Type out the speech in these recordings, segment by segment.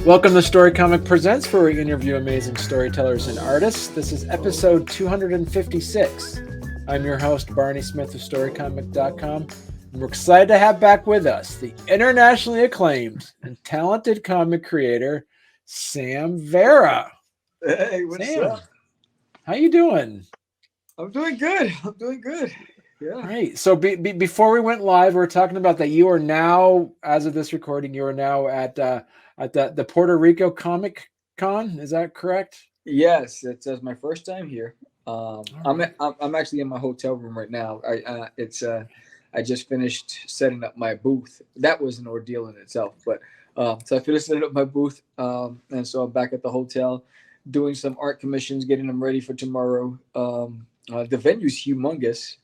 Welcome to Storycomic Presents, where we interview amazing storytellers and artists. This is episode 256. I'm your host, Barney Smith of Storycomic.com, and we're excited to have back with us the internationally acclaimed and talented comic creator, Sam Vera. Hey, what's Sam, up? how you doing? I'm doing good. Yeah. Great. So before we went live, we were talking about that you are now, as of this recording, you are now at the Puerto Rico Comic Con. Is that correct? Yes, it's my first time here. Right. I'm actually in my hotel room right now. I just finished setting up my booth. That was an ordeal in itself, but so I finished setting up my booth, and so I'm back at the hotel, doing some art commissions, getting them ready for tomorrow. The venue's humongous.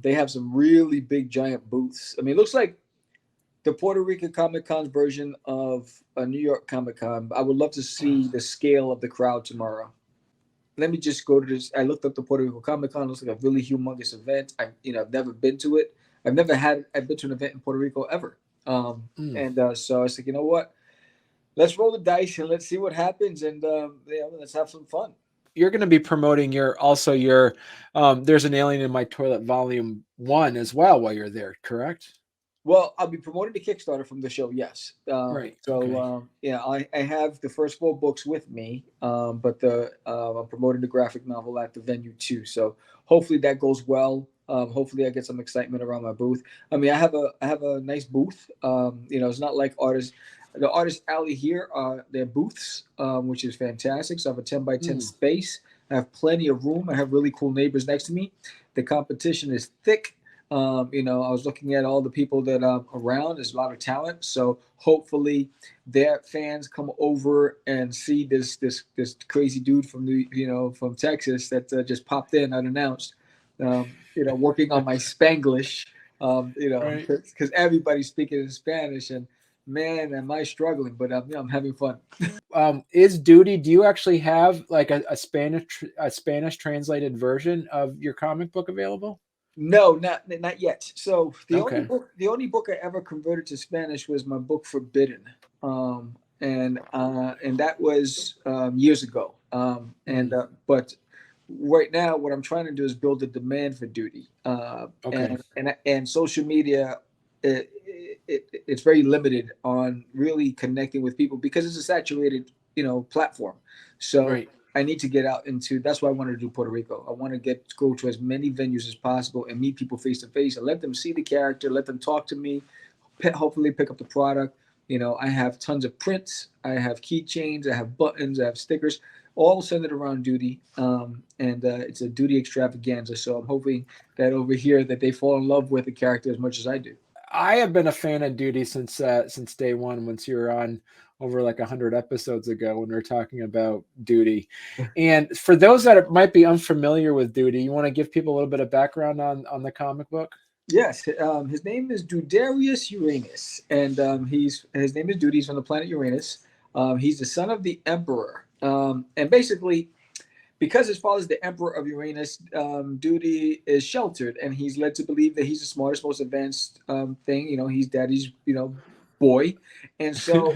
They have some really big, giant booths. I mean, it looks like the Puerto Rico Comic Con's version of a New York Comic Con. I would love to see the scale of the crowd tomorrow. Let me just go to this. I looked up the Puerto Rico Comic Con. It looks like a really humongous event. I've never been to it. I've been to an event in Puerto Rico ever. And so I was like, you know what? Let's roll the dice and let's see what happens. And let's have some fun. You're going to be promoting your There's an Alien in My Toilet Volume 1 as well while you're there, correct? Well, I'll be promoting the Kickstarter from the show, yes. Right. So, okay. I have the first 4 books with me, but I'm promoting the graphic novel at the venue too. So hopefully that goes well. Hopefully I get some excitement around my booth. I mean, I have a nice booth. It's not like the artist alley here. Their booths, which is fantastic. So I have a 10 by 10 space. I have plenty of room. I have really cool neighbors next to me. The competition is thick. I was looking at all the people that around. There's a lot of talent, so hopefully their fans come over and see this crazy dude from Texas that just popped in unannounced. Working on my Spanglish. Right. Because everybody's speaking in Spanish, and man, am I struggling, but I'm having fun. Is Duty? Do you actually have like a Spanish translated version of your comic book available? No, not yet. So Okay. the only book I ever converted to Spanish was my book Forbidden, and that was years ago. But right now, what I'm trying to do is build a demand for Duty, Okay. and social media. It's very limited on really connecting with people because it's a saturated platform. So Right. I need to get out into. That's why I wanted to do Puerto Rico. I want to go to as many venues as possible and meet people face to face and let them see the character, let them talk to me, hopefully pick up the product. I have tons of prints, I have keychains, I have buttons, I have stickers, all centered around Duty. And it's a Duty extravaganza. So I'm hoping that over here that they fall in love with the character as much as I do. I have been a fan of Duty since day one. Once you were on over like 100 episodes ago when we were talking about Duty, and for those that might be unfamiliar with Duty, you want to give people a little bit of background on the comic book. Yes, his name is Dudarius Uranus, and his name is Duty. He's from the planet Uranus. He's the son of the Emperor, and basically, because his father's the Emperor of Uranus, Duty is sheltered, and he's led to believe that he's the smartest, most advanced thing. He's daddy's boy, and so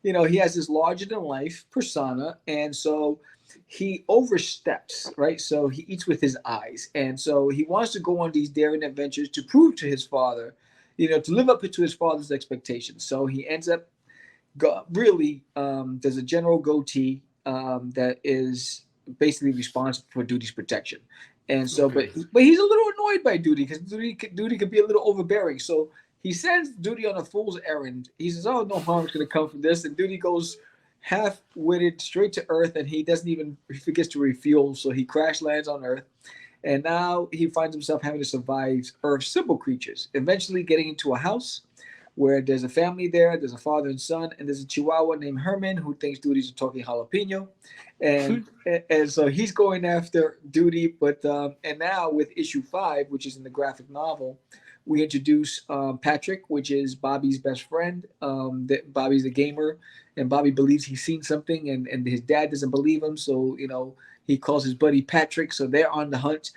he has this larger than life persona, and so he oversteps, right? So he eats with his eyes, and so he wants to go on these daring adventures to prove to his father, to live up to his father's expectations. So he ends up really there's a general goatee that is basically responsible for Duty's protection. And so, Okay. but he's a little annoyed by Duty because Duty could be a little overbearing. So he sends Duty on a fool's errand. He says, "Oh, no harm's going to come from this," and Duty goes half-witted straight to Earth, and he forgets to refuel, so he crash lands on Earth. And now he finds himself having to survive Earth's simple creatures, eventually getting into a house where there's a family there. There's a father and son, and there's a Chihuahua named Herman who thinks Duty's a talking jalapeno, and so he's going after Duty. But and now with issue 5, which is in the graphic novel, we introduce Patrick, which is Bobby's best friend. That Bobby's a gamer, and Bobby believes he's seen something, and his dad doesn't believe him. So he calls his buddy Patrick. So they're on the hunt.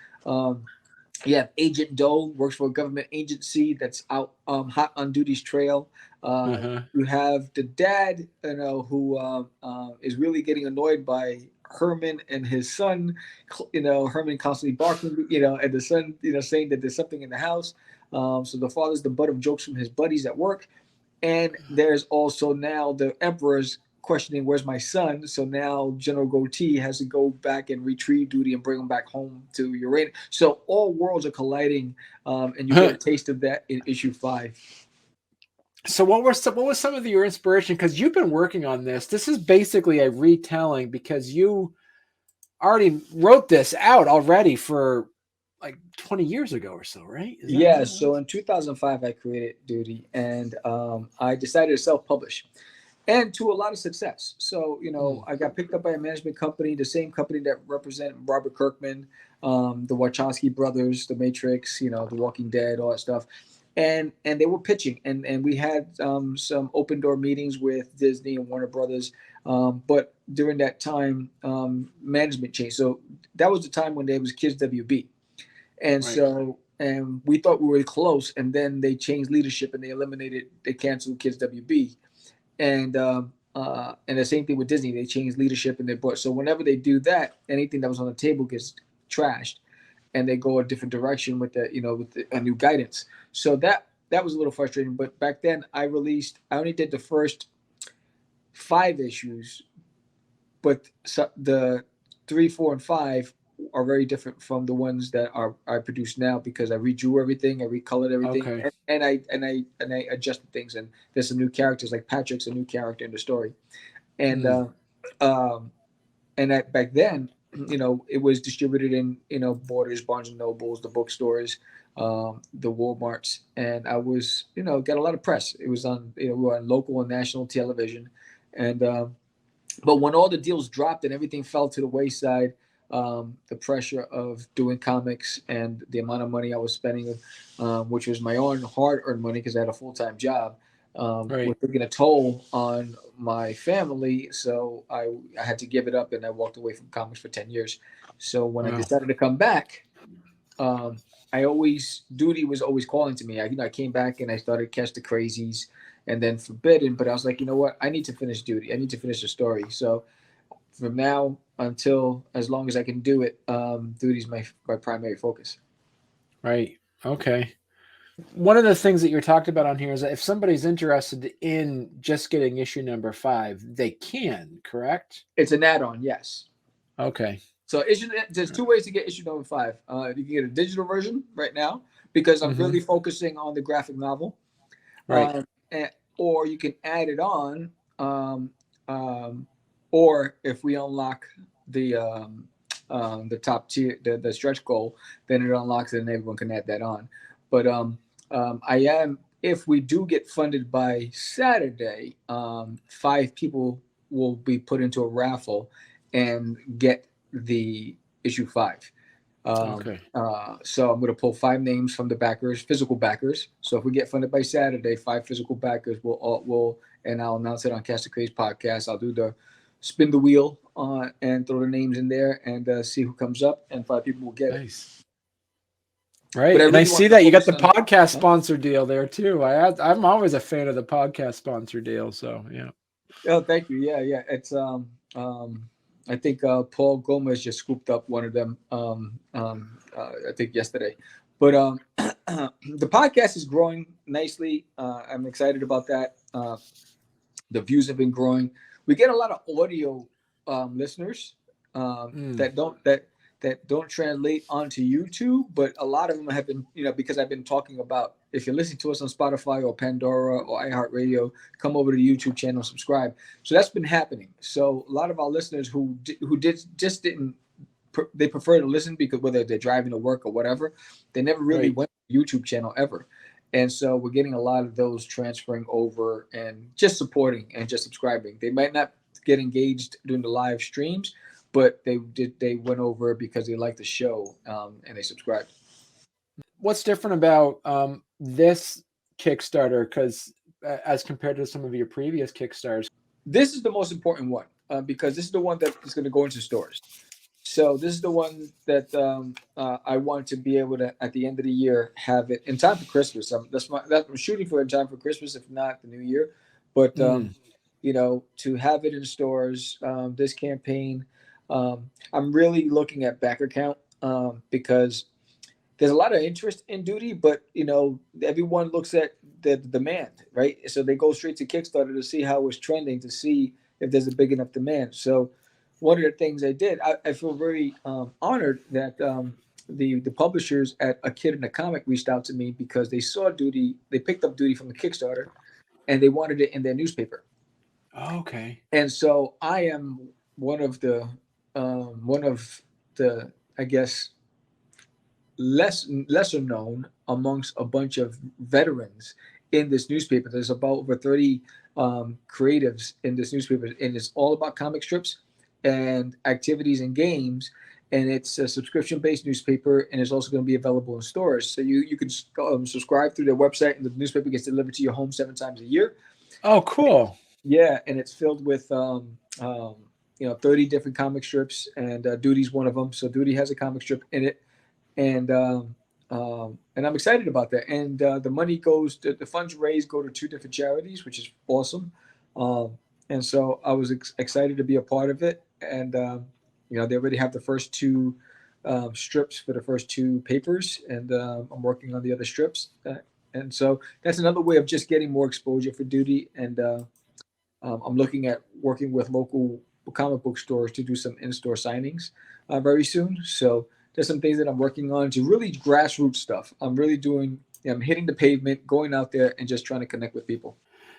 You have Agent D.O.E, works for a government agency that's out hot on duty's trail. You have the dad, who is really getting annoyed by Herman and his son. Herman constantly barking, and the son, saying that there's something in the house. So the father's the butt of jokes from his buddies at work. And there's also now the emperor's questioning, where's my son? So now General Goatee has to go back and retrieve duty and bring him back home to Uranus. So all worlds are colliding, and you get a taste of that in issue 5. So what was some of your inspiration? Because you've been working on this. This is basically a retelling because you already wrote this out already for like 20 years ago or so, right? Yeah, so in 2005, I created Duty, and I decided to self-publish, and to a lot of success. So, I got picked up by a management company, the same company that represent Robert Kirkman, the Wachowski brothers, The Matrix, The Walking Dead, all that stuff. And they were pitching, and we had some open door meetings with Disney and Warner Brothers. But during that time, management changed. So that was the time when there was Kids WB. And so, and we thought we were close, and then they changed leadership and they canceled Kids WB. And the same thing with Disney, they changed leadership and they brought. So whenever they do that, anything that was on the table gets trashed, and they go a different direction with a new guidance. So that was a little frustrating. But back then, I only did the first 5 issues, but the 3, 4, and 5 are very different from the ones that I produce now, because I redrew everything, I recolored everything, and I adjusted things. And there's some new characters, like Patrick's a new character in the story, and back then, it was distributed in Borders, Barnes and Nobles, the bookstores, the Walmarts, and I was got a lot of press. It was on we were on local and national television, and but when all the deals dropped and everything fell to the wayside, the pressure of doing comics and the amount of money I was spending, which was my own hard-earned money because I had a full-time job, was taking a toll on my family. So I had to give it up, and I walked away from comics for 10 years. So when I decided to come back, Duty was always calling to me. I came back and I started Catch the Crazies and then Forbidden, but I was like, you know what? I need to finish Duty. I need to finish the story. So from now until as long as I can do it, Duty's my primary focus. Right. Okay. One of the things that you're talked about on here is that if somebody's interested in just getting issue number 5, they can, correct? It's an add-on, yes. Okay. So there's 2 ways to get issue number 5. You can get a digital version right now, because I'm really focusing on the graphic novel. Right. Or you can add it on, or if we unlock the top tier, the stretch goal, then it unlocks it and everyone can add that on. But if we do get funded by Saturday, 5 people will be put into a raffle and get the issue 5. So I'm going to pull 5 names from the backers, physical backers. So if we get funded by Saturday, 5 physical backers will and I'll announce it on Cast the Craze podcast. I'll do the spin the wheel and throw the names in there and see who comes up, and 5 people will get it. Right. And I see that you got the podcast sponsor deal there too. I'm always a fan of the podcast sponsor deal. So yeah. Oh, thank you. Yeah. It's I think Paul Gomez just scooped up one of them. I think yesterday, but the podcast is growing nicely. I'm excited about that. The views have been growing. We get a lot of audio listeners that don't translate onto YouTube, but a lot of them have been, because I've been talking about, if you're listening to us on Spotify or Pandora or iHeartRadio, come over to the YouTube channel, subscribe. So that's been happening. So a lot of our listeners who didn't, they prefer to listen because whether they're driving to work or whatever, they never really went to the YouTube channel ever. And so we're getting a lot of those transferring over and just supporting and just subscribing. They might not get engaged during the live streams, but they went over because they like the show and they subscribed. What's different about this Kickstarter, because as compared to some of your previous Kickstarters? This is the most important one because this is the one that is going to go into stores. So this is the one that I want to be able to at the end of the year have it in time for Christmas. I'm shooting for in time for Christmas, if not the New Year. But Mm. to have it in stores, this campaign, I'm really looking at backer count because there's a lot of interest in Duty, but everyone looks at the demand, right? So they go straight to Kickstarter to see how it's trending, to see if there's a big enough demand. So one of the things I did, I feel very honored that the publishers at A Kid in a Comic reached out to me because they saw Duty, they picked up Duty from the Kickstarter, and they wanted it in their newspaper. Okay. And so I am one of the I guess lesser known amongst a bunch of veterans in this newspaper. There's about over 30 creatives in this newspaper, and it's all about comic strips and activities and games. And it's a subscription-based newspaper, and it's also going to be available in stores. So you can subscribe through their website, and the newspaper gets delivered to your home 7 times a year. Oh, cool. Yeah, and it's filled with 30 different comic strips, and Duty's one of them. So Duty has a comic strip in it, and I'm excited about that. And the money goes, the funds raised go to 2 different charities, which is awesome. And so I was excited to be a part of it. And they already have the first 2 strips for the first 2 papers, and I'm working on the other strips. And so that's another way of just getting more exposure for Duty. And I'm looking at working with local comic book stores to do some in-store signings very soon. So there's some things that I'm working on to really grassroots stuff. I'm really I'm hitting the pavement, going out there and just trying to connect with people.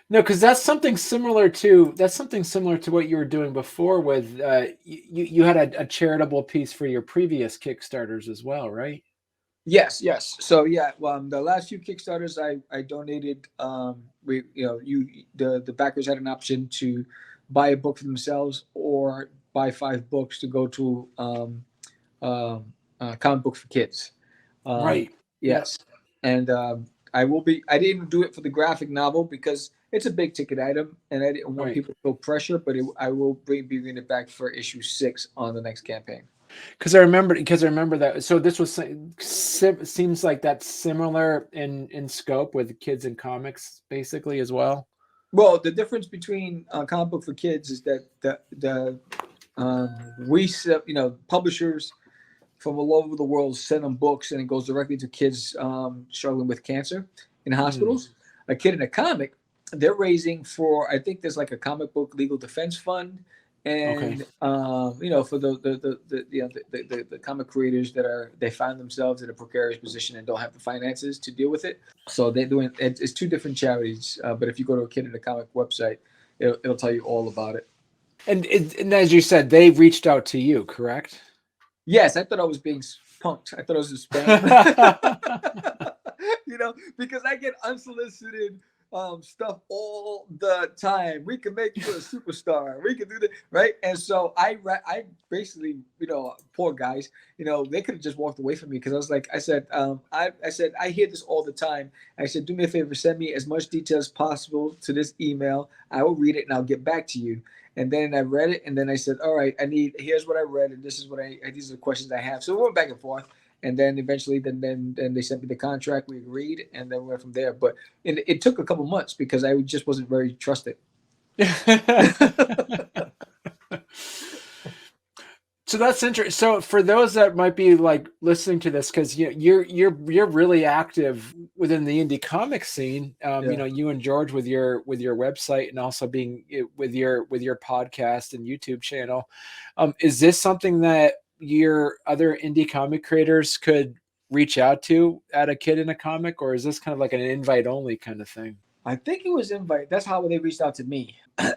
No, because that's something similar to what you were doing before with you had a charitable piece for your previous Kickstarters as well, right? Yes, yes. So yeah, the last few Kickstarters I donated. The backers had an option to buy a book for themselves or buy 5 books to go to comic book for kids. Right. Yes, and I didn't do it for the graphic novel because it's a big ticket item, and I didn't want Right. people to feel pressure. But I will be bringing it back for issue 6 on the next campaign. Because I remember that. So this was seems like that's similar in scope with kids in comics, basically as well. Well, the difference between comic book for kids is that we publishers from all over the world send them books, and it goes directly to kids struggling with cancer in hospitals. A Kid in a Comic, they're raising for, I think there's like a comic book legal defense fund, and for the comic creators they find themselves in a precarious position and don't have the finances to deal with it. So they're doing it's 2 different charities. But if you go to a Kid in a Comic website, it'll tell you all about it. And as you said, they reached out to you, correct? Yes, I thought I was being punked. I thought I was a spam. Because I get unsolicited stuff all the time. We can make you a superstar. We can do that, right? And so I basically, poor guys, they could have just walked away from me because I said, I hear this all the time. I said, do me a favor, send me as much detail as possible to this email. I will read it and I'll get back to you. And then I read it, and then I said, all right, here's what I read, and this is these are the questions I have. So we went back and forth, and then eventually, then they sent me the contract. We agreed, and then we went from there. But it took a couple months because I just wasn't very trusted. So that's interesting. So for those that might be like listening to this, because you're really active within the indie comic scene. You and George with your website and also being with your podcast and YouTube channel. Is this something that your other indie comic creators could reach out to at A Kid in a Comic, or is this kind of like an invite only kind of thing? I think it was invite. That's how they reached out to me.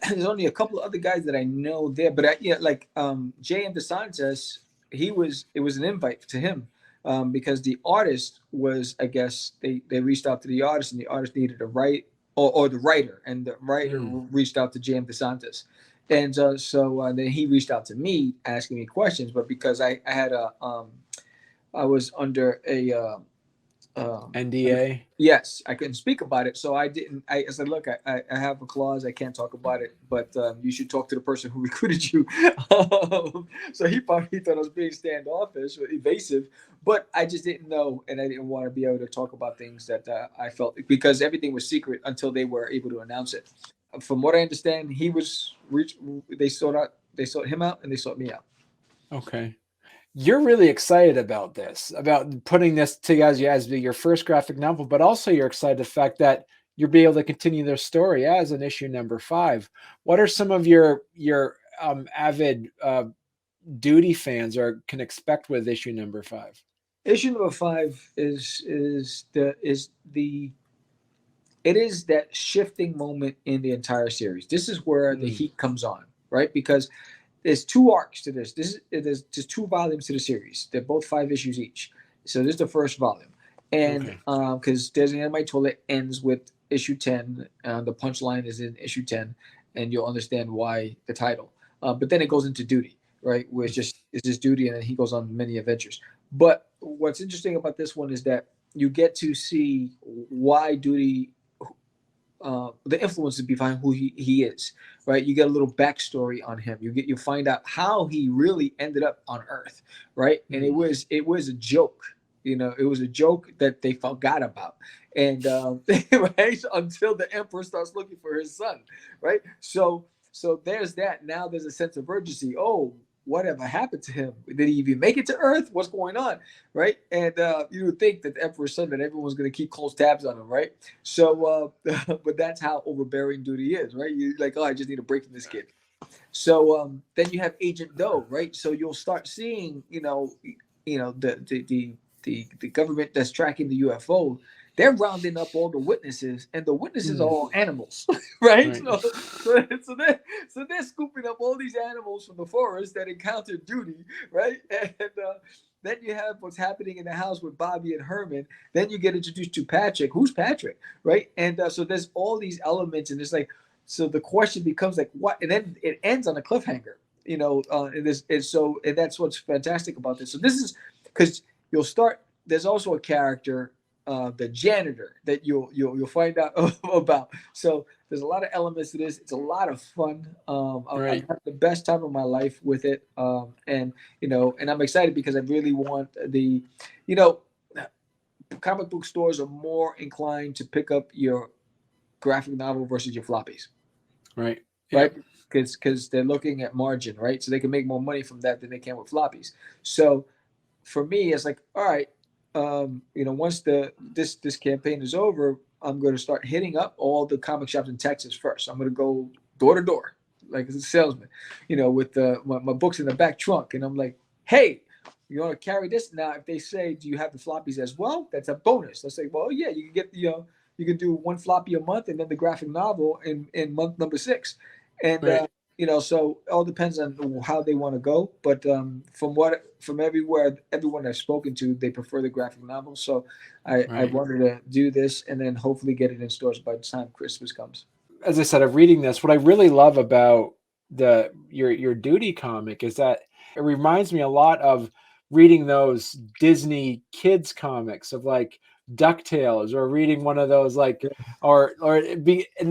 There's only a couple of other guys that I know there, but J.M. DeSantis, it was an invite to him because the artist was, I guess they reached out to the artist, and the artist needed a write or the writer, and the writer reached out to J.M. DeSantis, and so then he reached out to me asking me questions, but because I had I was under NDA. Yes, I couldn't speak about it, so I didn't. I said, "Look, I have a clause. I can't talk about it, but you should talk to the person who recruited you." So he probably thought I was being standoffish or evasive, but I just didn't know, and I didn't want to be able to talk about things that I felt, because everything was secret until they were able to announce it. From what I understand, he was they sought him out, and they sought me out. Okay. You're really excited about this, about putting this together as your first graphic novel, but also you're excited the fact that you'll be able to continue their story as an issue number 5. What are some of your avid Duty fans or can expect with issue number 5? Issue number 5 the it is that shifting moment in the entire series. This is where the heat comes on, right? Because there's 2 arcs to this. There's just 2 volumes to the series. They're both 5 issues each. So this is the first volume, and because There's an End of My Toilet ends with issue 10. The punchline is in issue 10, and you'll understand why the title. But then it goes into Duty, right? Where it's just Duty, and then he goes on many adventures. But what's interesting about this one is that you get to see why Duty, the influences behind who he is, right? You get a little backstory on him. You find out how he really ended up on Earth, right? And it was a joke, it was a joke that they forgot about, and right, until the Emperor starts looking for his son, right? So there's that. Now there's a sense of urgency. Oh, whatever happened to him? Did he even make it to Earth? What's going on, right? And you would think that the Emperor's son, that everyone's going to keep close tabs on him, right? So, but that's how overbearing Duty is, right? You're like, oh, I just need a break from this kid. So then you have Agent D.O.E, right? So you'll start seeing, the government that's tracking the UFO. They're rounding up all the witnesses, and the witnesses are all animals, right? So they're scooping up all these animals from the forest that encountered Duty, right? And then you have what's happening in the house with Bobby and Herman. Then you get introduced to Patrick. Who's Patrick, right? And so there's all these elements, and it's like, so the question becomes like, what? And then it ends on a cliffhanger, and that's what's fantastic about this. So this is because you'll start. There's also a character, the janitor, that you'll find out about. So there's a lot of elements to this. It's a lot of fun. I've had the best time of my life with it, and I'm excited because I really want comic book stores are more inclined to pick up your graphic novel versus your floppies, right? Because they're looking at margin, right? So they can make more money from that than they can with floppies. So for me, it's like, all right, once this campaign is over, I'm going to start hitting up all the comic shops in Texas first. I'm going to go door to door, like as a salesman, with my books in the back trunk, and I'm like, hey, you want to carry this? Now, if they say, do you have the floppies as well? That's a bonus. Let's say, well, yeah, you can get you can do 1 floppy a month, and then the graphic novel in month number 6, and so it all depends on how they want to go. But from everyone I've spoken to, they prefer the graphic novel. So I wanted to do this, and then hopefully get it in stores by the time Christmas comes. As I said, I'm reading this. What I really love about your Duty comic is that it reminds me a lot of reading those Disney kids comics of like DuckTales, or reading one of those and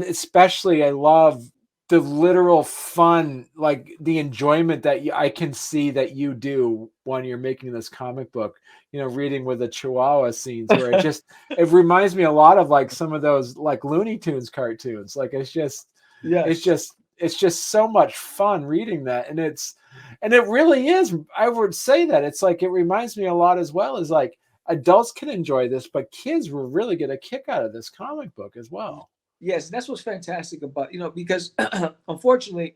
especially I love the literal fun, like the enjoyment that I can see that you do when you're making this comic book, reading with the Chihuahua scenes, where it reminds me a lot of like some of those like Looney Tunes cartoons. Like it's just so much fun reading that. And it really is. I would say that it's like, it reminds me a lot as well as like adults can enjoy this, but kids will really get a kick out of this comic book as well. Yes, that's what's fantastic about, because unfortunately,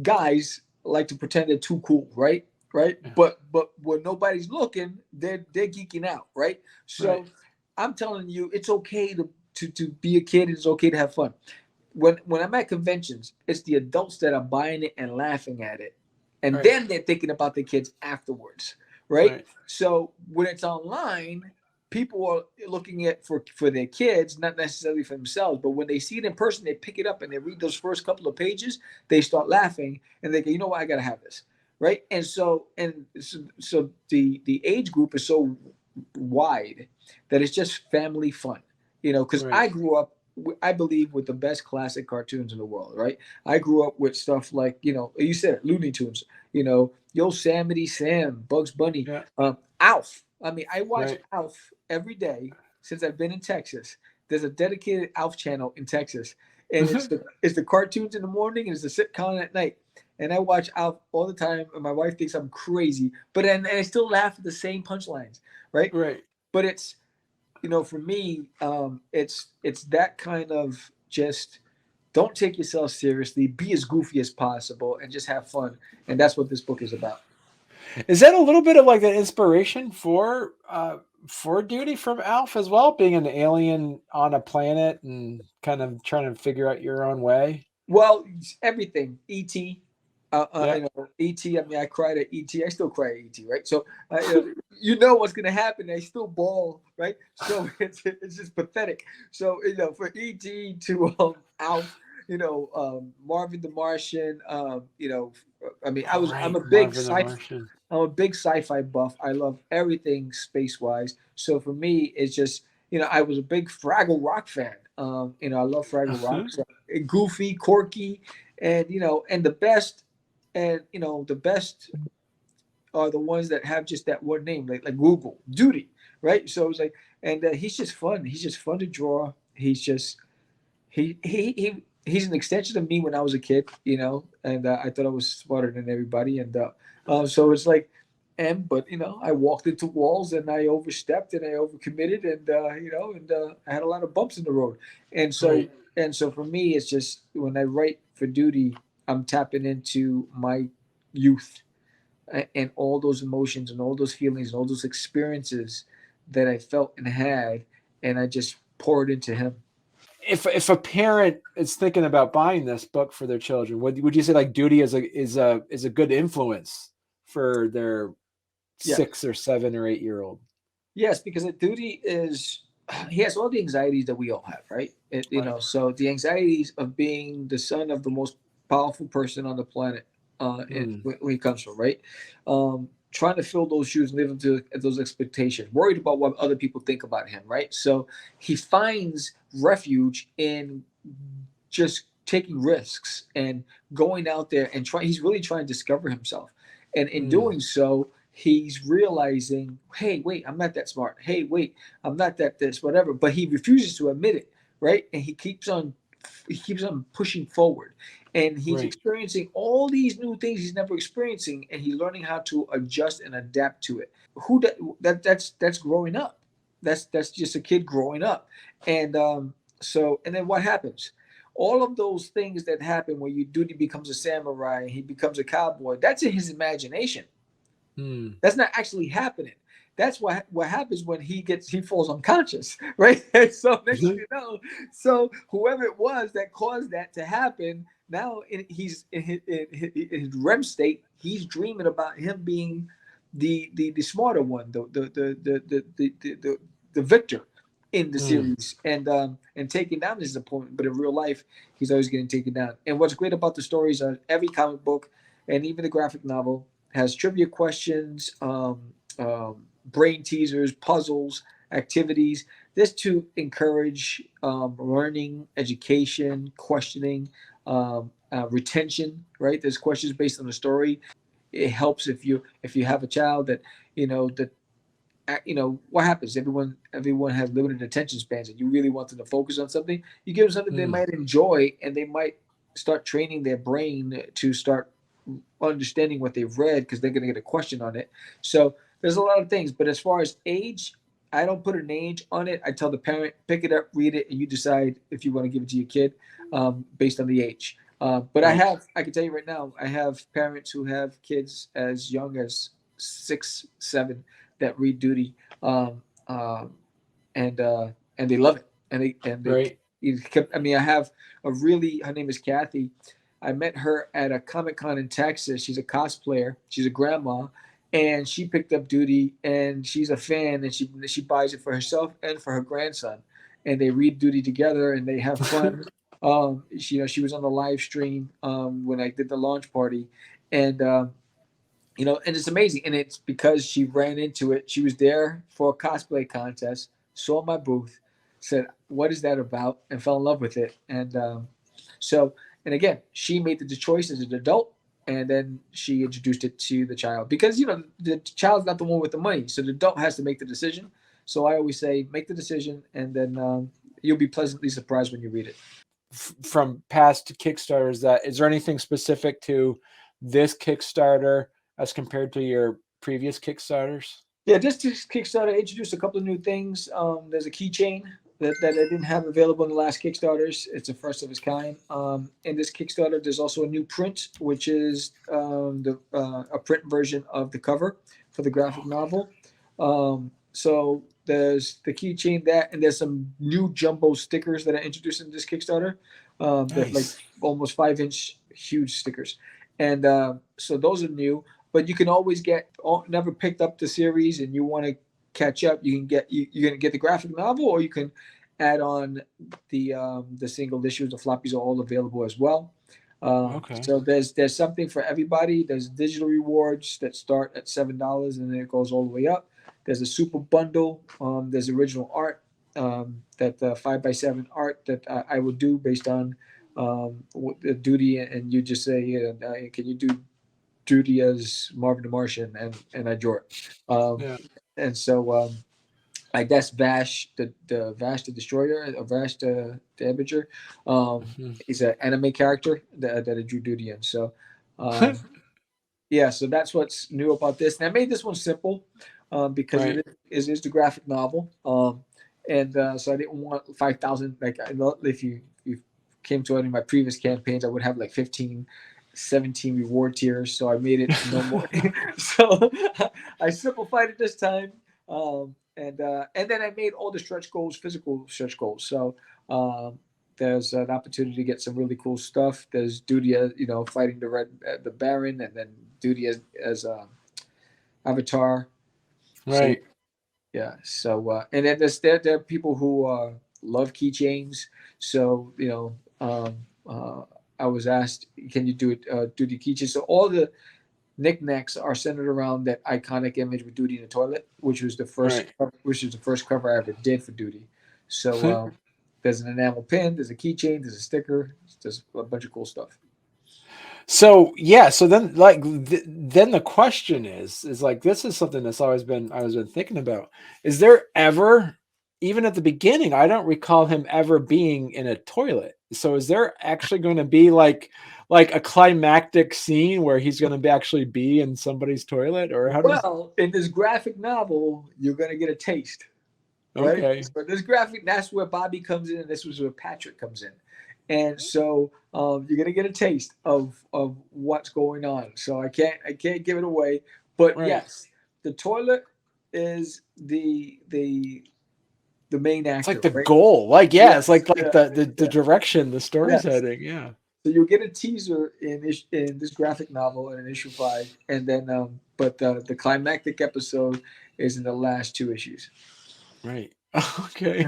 guys like to pretend they're too cool, right? Right. Yeah. But when nobody's looking, they're geeking out, right? So I'm telling you, it's okay to be a kid. It's okay to have fun. When I'm at conventions, it's the adults that are buying it and laughing at it, and then they're thinking about the kids afterwards, right? So when it's online, people are looking at for their kids, not necessarily for themselves. But when they see it in person, they pick it up and they read those first couple of pages. They start laughing and they go, you know what, I gotta have this, right? And so the age group is so wide that it's just family fun. Because Right. I grew up, I believe, with the best classic cartoons in the world, right? I grew up with stuff like, you said it, Looney Tunes, Yosemite Sam, Bugs Bunny, Yeah. Alf. I mean, I watch Right. Alf every day since I've been in Texas. There's a dedicated Alf channel in Texas, and it's the cartoons in the morning and it's the sitcom at night. And I watch Alf all the time, and my wife thinks I'm crazy, but and I still laugh at the same punchlines, right? Right. But it's for me, it's that kind of just don't take yourself seriously, be as goofy as possible, and just have fun. And that's what this book is about. Is that a little bit of like an inspiration for Duty from Alf as well, being an alien on a planet and kind of trying to figure out your own way? Well, everything. E.T. Yeah. E.T. I mean, I cried at E.T. I still cry at E.T. Right? So, you know what's gonna happen. I still bawl, right? So it's just pathetic. So for E.T. to Alf, Marvin the Martian, I mean, Oh, I'm right. a big Marvin the sci Martian. I'm a big sci-fi buff. I love everything space-wise. So for me, it's just I was a big Fraggle Rock fan. I love Fraggle Uh-huh. Rock. So goofy, quirky, and and the best, and the best are the ones that have just that one name, like Google Duty, right? So it's like, and he's just fun. He's just fun to draw. He's just he's an extension of me when I was a kid, and I thought I was smarter than everybody, and so it's like, but I walked into walls and I overstepped and I overcommitted, and I had a lot of bumps in the road, and so Right. for me, it's just when I write for Duty, I'm tapping into my youth and all those emotions and all those feelings and all those experiences that I felt and had, and I just pour it into him. If a parent is thinking about buying this book for their children, would you say like Duty is a good influence for their Yes. 6 or 7 or 8 year old? Yes, because the duty is he has all the anxieties that we all have, right? Right. So the anxieties of being the son of the most powerful person on the planet, Mm. when he comes from, right? Trying to fill those shoes, and live up to those expectations, worried about what other people think about him, right? So he finds refuge in just taking risks and going out there and trying. He's really trying to discover himself, and in Mm. doing so, he's realizing, hey, wait, I'm not that smart. Hey, wait, I'm not that this, whatever. But he refuses to admit it, right? And he keeps on pushing forward, and he's Right. experiencing all these new things he's never experiencing, and he's learning how to adjust and adapt to it. Who that's growing up. That's just a kid growing up, and and then what happens? All of those things that happen when you Duty becomes a samurai, he becomes a cowboy. That's in his imagination. Mm. That's not actually happening. That's what happens when he falls unconscious, right? And so next thing you know, so whoever it was that caused that to happen, now he's in his REM state. He's dreaming about him being the smarter one, the victor in the Mm. series, and taking down his opponent. But in real life, he's always getting taken down. And what's great about the stories are every comic book and even the graphic novel has trivia questions, brain teasers, puzzles, activities. This to encourage learning, education, questioning, retention. Right? There's questions based on the story. It helps if you have a child that that what happens. Everyone has limited attention spans, and you really want them to focus on something. You give them something they Mm. might enjoy, and they might start training their brain to start understanding what they've read because they're going to get a question on it. So there's a lot of things. But as far as age, I don't put an age on it. I tell the parent, pick it up, read it, and you decide if you want to give it to your kid based on the age. But Right. I can tell you right now, I have parents who have kids as young as 6, 7 that read Duty, um, um, and they love it, and they. Right. I mean, I have her name is Kathy. I met her at a Comic Con in Texas. She's a cosplayer. She's a grandma, and she picked up Duty, and she's a fan, and she buys it for herself and for her grandson, and they read Duty together, and they have fun. She was on the live stream when I did the launch party, and And it's amazing. And it's because she ran into it. She was there for a cosplay contest, saw my booth, said, "What is that about?" and fell in love with it. So, and again, she made the choice as an adult, and then she introduced it to the child because the child's not the one with the money, so the adult has to make the decision. So I always say, make the decision, and then you'll be pleasantly surprised when you read it. From past Kickstarters, that is there anything specific to this Kickstarter as compared to your previous Kickstarters? Yeah, this Kickstarter introduced a couple of new things. There's a keychain that I didn't have available in the last Kickstarters. It's the first of its kind. In this Kickstarter, there's also a new print, which is a print version of the cover for the graphic novel. So there's the keychain that, and there's some new jumbo stickers that are introduced in this Kickstarter. They're like Nice. almost 5-inch huge stickers, and so those are new. But you can always get never picked up the series and you want to catch up. You can get you're gonna get the graphic novel, or you can add on the single issues. The floppies are all available as well. Okay. So there's something for everybody. There's digital rewards that start at $7 and then it goes all the way up. There's a super bundle. There's original art, that 5x7 art that I will do based on the duty, and you just say, can you do duty as Marvin the Martian, and I draw it. Yeah. And so I guess Vash the Vash the Destroyer, or Vash the Abager, Mhm. is an anime character that I drew duty in. So yeah, so that's what's new about this. And I made this one simple because Right. it is the graphic novel, and so I didn't want 5,000. Like if you came to any of my previous campaigns, I would have like 15, 17 reward tiers. So I made it no more. So I simplified it this time, and then I made all the stretch goals physical stretch goals. So. There's an opportunity to get some really cool stuff. There's duty, fighting the Baron, and then duty as Avatar. So Right. yeah, so and then there are people who love keychains. So I was asked, can you do it duty keychain? So all the knickknacks are centered around that iconic image with Duty in the toilet, Right. which is the first cover I ever did for Duty. So there's an enamel pin, there's a keychain, there's a sticker, there's a bunch of cool stuff. So yeah, so then then the question is like, this is something that's always been I was been thinking about. Is there ever, even at the beginning, I don't recall him ever being in a toilet. So is there actually going to be like a climactic scene where he's going to actually be in somebody's toilet, or how does? Well, in this graphic novel, you're gonna get a taste, right? Okay. So this graphic, that's where Bobby comes in, and this was where Patrick comes in, and so you're gonna get a taste of what's going on. So I can't give it away, but Right. yes, the toilet is the main It's like actor, the right? goal. Like, yeah, it's Yes, like yeah, the yeah, direction the story's yes. heading. Yeah. So you'll get a teaser in this graphic novel in issue 5, and then but the climactic episode is in the last 2 issues. Right. Okay.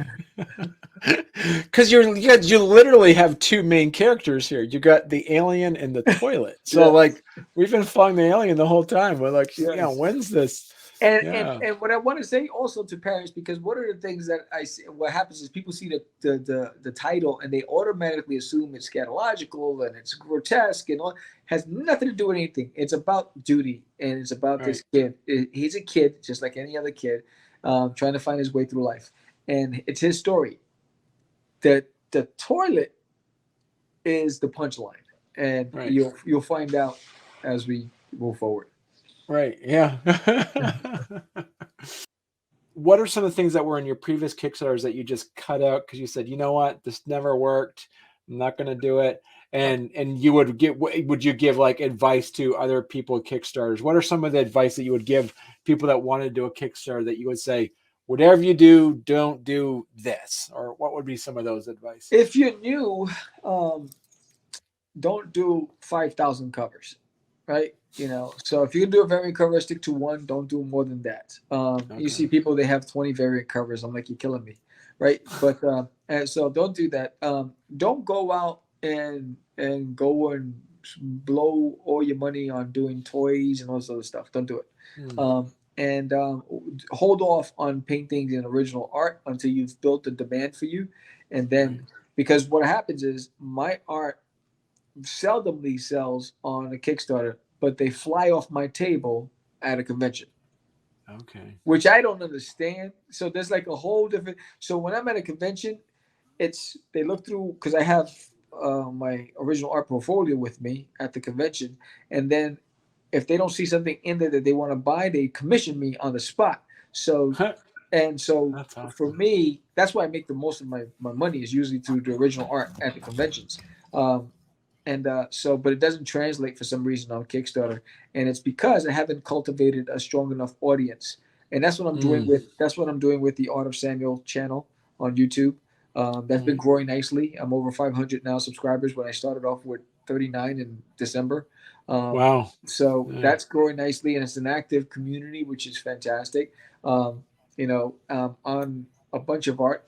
Because you literally have two main characters here. You got the alien and the toilet. So Yes, like we've been following the alien the whole time. We're like, yeah, yes. when's this? And Yeah. what I want to say also to parents, because one of the things that I see, what happens is people see the title and they automatically assume it's scatological and it's grotesque and all, has nothing to do with anything. It's about duty, and it's about Right. this kid. He's a kid just like any other kid, trying to find his way through life, and it's his story. The toilet is the punchline, and Right. you'll find out as we move forward. Right. Yeah. What are some of the things that were in your previous Kickstarters that you just cut out because you said, you know what, this never worked. I'm not going to do it. And you would you give like advice to other people at Kickstarters? What are some of the advice that you would give people that want to do a Kickstarter that you would say, whatever you do, don't do this? Or what would be some of those advice? If you're new, um, don't do 5,000 covers, right? So if you can do a variant cover, stick to one. Don't do more than that. You Okay. see people, they have 20 variant covers. I'm like, you're killing me, right? But and so don't do that. Don't go out and go and blow all your money on doing toys and all this other stuff. Don't do it. Mm. And hold off on paintings and original art until you've built the demand for you. And then, because what happens is my art seldomly sells on a Kickstarter, but they fly off my table at a convention. Okay. Which I don't understand. So there's like a whole different. So when I'm at a convention, it's they look through because I have my original art portfolio with me at the convention, and then if they don't see something in there that they want to buy, they commission me on the spot. So and so That's awesome. for me, that's why I make the most of my money is usually through the original art at the conventions. And so, but it doesn't translate for some reason on Kickstarter, and it's because I haven't cultivated a strong enough audience. And that's what I'm doing with the Art of Samuel channel on YouTube. That's been growing nicely. I'm over 500 now subscribers when I started off with 39 in December. Wow. So that's growing nicely, and it's an active community, which is fantastic. On a bunch of art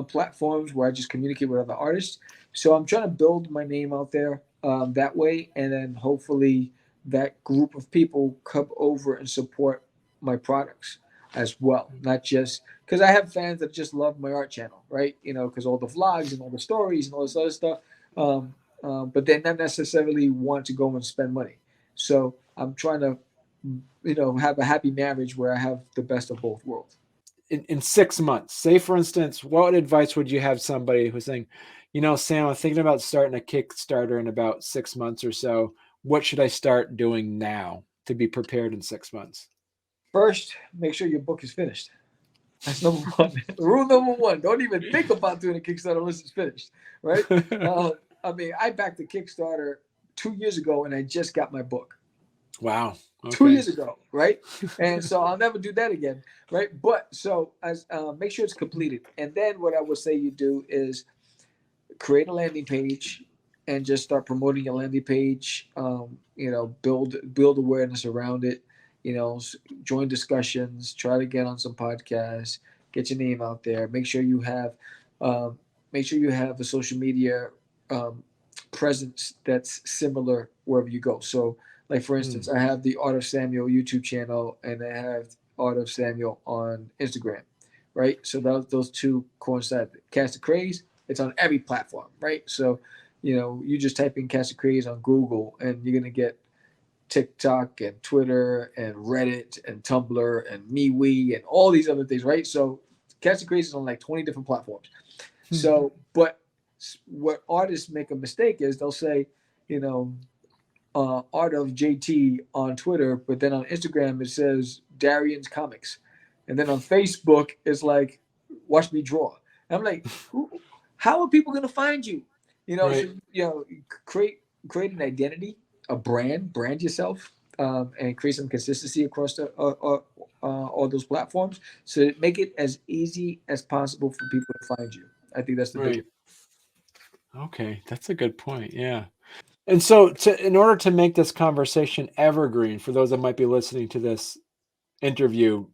platforms where I just communicate with other artists. So I'm trying to build my name out there that way, and then hopefully that group of people come over and support my products as well. Not just because I have fans that just love my art channel, right? Because all the vlogs and all the stories and all this other stuff. But they not necessarily want to go and spend money. So I'm trying to, have a happy marriage where I have the best of both worlds. In 6 months, say for instance, what advice would you have somebody who's saying, Sam, I'm thinking about starting a Kickstarter in about 6 months or so. What should I start doing now to be prepared in 6 months? First, make sure your book is finished. That's number one. Rule number one: don't even think about doing a Kickstarter unless it's finished. Right? I backed the Kickstarter 2 years ago, and I just got my book. Wow. Okay. 2 years ago, right? And so I'll never do that again, right? But so as make sure it's completed, and then what I would say you do is create a landing page and just start promoting your landing page. Build awareness around it. Join discussions. Try to get on some podcasts. Get your name out there. Make sure you have a social media presence that's similar wherever you go. So, like for instance, I have the Art of Samuel YouTube channel, and I have Art of Samuel on Instagram, right? So those two coincide. Cast of Craze, it's on every platform, right? So, you just type in Cast of Craze on Google, and you're gonna get TikTok and Twitter and Reddit and Tumblr and MeWe and all these other things, right? So Cast of Craze is on like 20 different platforms. So, but what artists make a mistake is they'll say, Art of JT on Twitter, but then on Instagram it says Darian's Comics, and then on Facebook it's like Watch Me Draw. And I'm like, how are people gonna find you? Right. So, create an identity, a brand yourself, and create some consistency across all those platforms. So make it as easy as possible for people to find you. I think that's the biggest. Okay, that's a good point. Yeah. And so in order to make this conversation evergreen for those that might be listening to this interview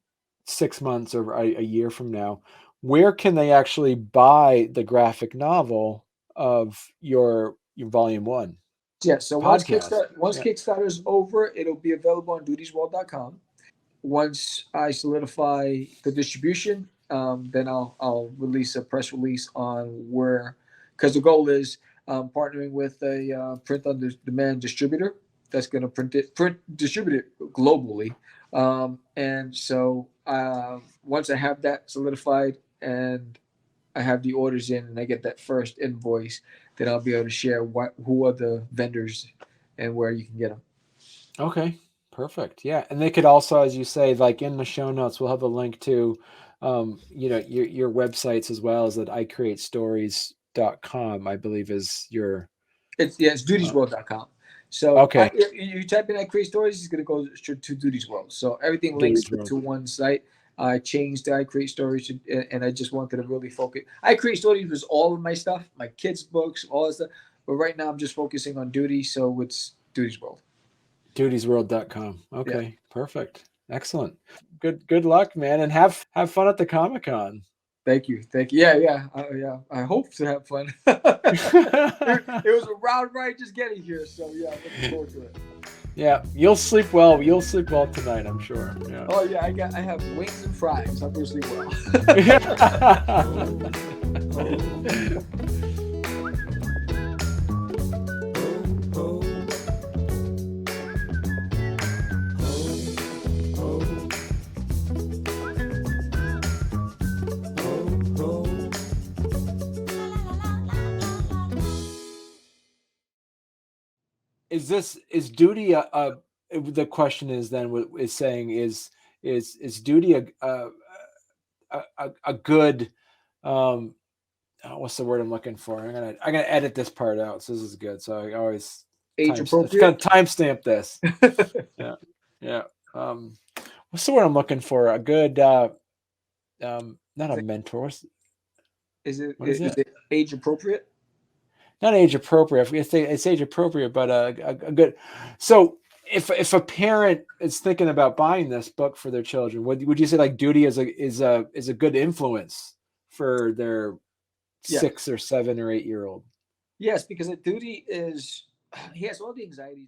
6 months or a year from now, where can they actually buy the graphic novel of your volume 1? Yeah, so Podcast. Once Kickstarter is over, it'll be available on dudiesworld.com. Once I solidify the distribution, then I'll release a press release on where, because the goal is partnering with a print on demand distributor that's going to distribute it globally. And so once I have that solidified and I have the orders in and I get that first invoice, then I'll be able to share who are the vendors and where you can get them. Okay, perfect. Yeah, and they could also, as you say, like in the show notes, we'll have a link to, your websites as well as that iCreateStories.com, I believe is your. It's dudiesworld.com. So Okay. you type in I Create Stories, it's going to go straight to Duties World. So everything links to one site. I changed the I Create Stories, and I just wanted to really focus. I Create Stories was all of my stuff, my kids' books, all that stuff. But right now I'm just focusing on Duty, so it's Duties World. Dutiesworld.com. Okay, yeah. Perfect. Excellent. Good luck, man, and have fun at the Comic-Con. Thank you. Yeah. I hope to have fun. It was a round ride just getting here, so yeah, I'm looking forward to it. Yeah, you'll sleep well. You'll sleep well tonight, I'm sure. Yeah. Oh yeah, I have wings and fries. I'm gonna sleep well. Is duty the question is then what is saying is duty a good what's the word I'm looking for? I'm gonna edit this part out. So this is good. So I always Age appropriate. Timestamp this. Yeah. What's the word I'm looking for? A good not a mentor. Is it age appropriate? Not age appropriate. It's age appropriate, but a good. So if a parent is thinking about buying this book for their children, would you say like duty is a good influence for their 6 or 7 or 8 year old? Yes, because duty he has all the anxiety.